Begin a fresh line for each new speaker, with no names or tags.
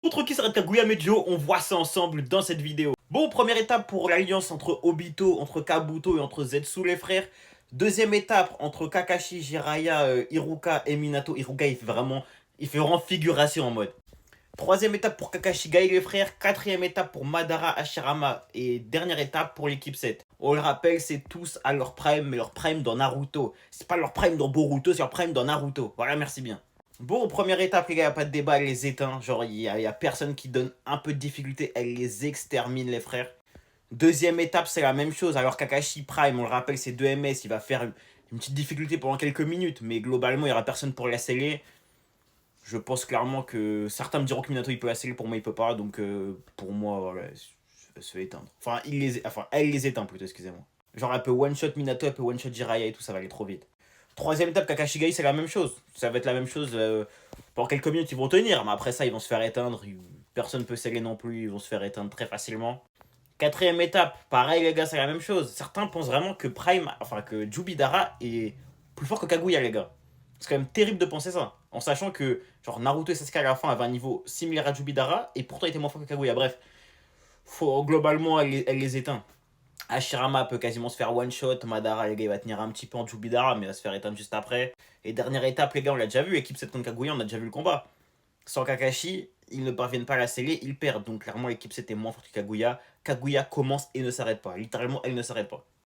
Contre qui s'arrête Kaguya Medio, on voit ça ensemble dans cette vidéo. Bon, première étape pour l'alliance entre Obito, entre Kabuto et entre Zetsu les frères. Deuxième étape entre Kakashi, Jiraiya, Iruka et Minato. Iruka il fait vraiment figuration en mode. Troisième étape pour Kakashi Gai les frères. Quatrième étape pour Madara, Hashirama. Et dernière étape pour l'équipe 7. On le rappelle, c'est tous à leur prime, mais leur prime dans Naruto. C'est pas leur prime dans Boruto, c'est leur prime dans Naruto. Voilà, merci bien. Bon, première étape, les gars, y a pas de débat, elle les éteint. Genre, y a personne qui donne un peu de difficulté, elle les extermine, les frères. Deuxième étape, c'est la même chose. Alors, Kakashi Prime, on le rappelle, c'est 2 MS, il va faire une petite difficulté pendant quelques minutes, mais globalement, il y aura personne pour la sceller. Je pense clairement que certains me diront que Minato il peut la sceller, pour moi il peut pas, donc pour moi, voilà, elle se fait éteindre. Enfin, elle les éteint plutôt, excusez-moi. Genre, elle peut one-shot Minato, elle peut one-shot Jiraiya et tout, ça va aller trop vite. Troisième étape, Kakashi Gai, c'est la même chose. Ça va être la même chose. Pendant quelques minutes, ils vont tenir, mais après ça, ils vont se faire éteindre. Personne ne peut sceller non plus, ils vont se faire éteindre très facilement. Quatrième étape, pareil les gars, c'est la même chose. Certains pensent vraiment que que Jubidara est plus fort que Kaguya, les gars. C'est quand même terrible de penser ça. En sachant que, genre, Naruto et Sasuke à la fin avaient un niveau similaire à Jubidara, et pourtant il était moins fort que Kaguya. Bref, globalement, elle les éteint. Hashirama peut quasiment se faire one shot. Madara, les gars, il va tenir un petit peu en Jubidara, mais il va se faire éteindre juste après. Et dernière étape, les gars, on l'a déjà vu. Équipe 7 contre Kaguya, on a déjà vu le combat. Sans Kakashi, ils ne parviennent pas à la sceller, ils perdent. Donc clairement, l'équipe 7 est moins forte que Kaguya. Kaguya commence et ne s'arrête pas. Littéralement, elle ne s'arrête pas.